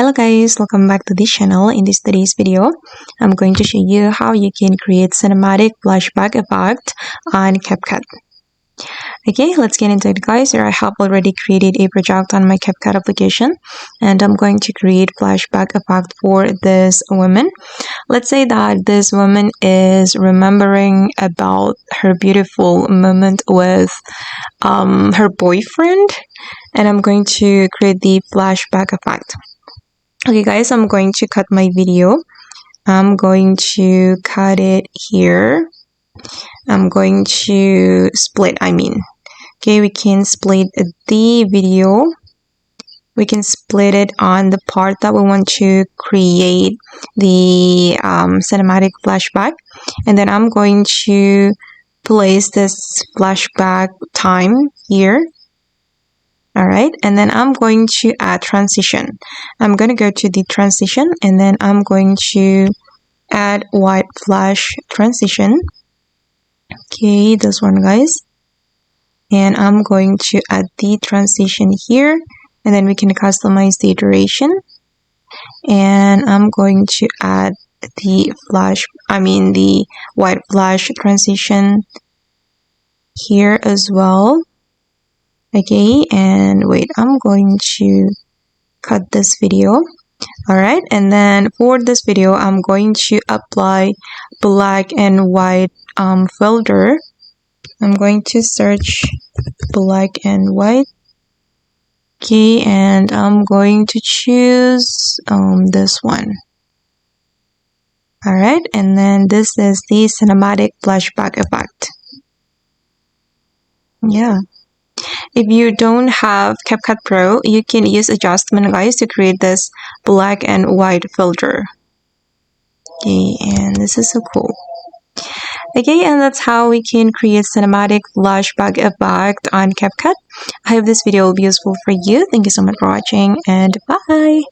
Hello guys, welcome back to this channel. In today's video, I'm going to show you how you can create cinematic flashback effect on CapCut. Okay, let's get into it guys. Here I have already created a project on my CapCut application and I'm going to create flashback effect for this woman. Let's say that this woman is remembering about her beautiful moment with her boyfriend, and I'm going to create the flashback effect. Okay guys, I'm going to cut my video. I'm going to cut it here. I'm going to split, okay, we can split the video. We can split it on the part that we want to create the cinematic flashback, and then I'm going to place this flashback time here. Alright, and then I'm going to add transition. I'm going to go to the transition and then I'm going to add white flash transition. Okay, this one guys. And I'm going to add the transition here, and then we can customize the duration. And I'm going to add the the white flash transition here as well. Okay, and wait, I'm going to cut this video. Alright, and then for this video, I'm going to apply black and white filter. I'm going to search black and white. Okay, and I'm going to choose this one. Alright, and then this is the cinematic flashback effect. Yeah. If you don't have CapCut Pro, you can use adjustment guys to create this black and white filter. Okay, and this is so cool. Okay, and that's how we can create cinematic flashback effect on CapCut. I hope this video will be useful for you. Thank you so much for watching, and bye!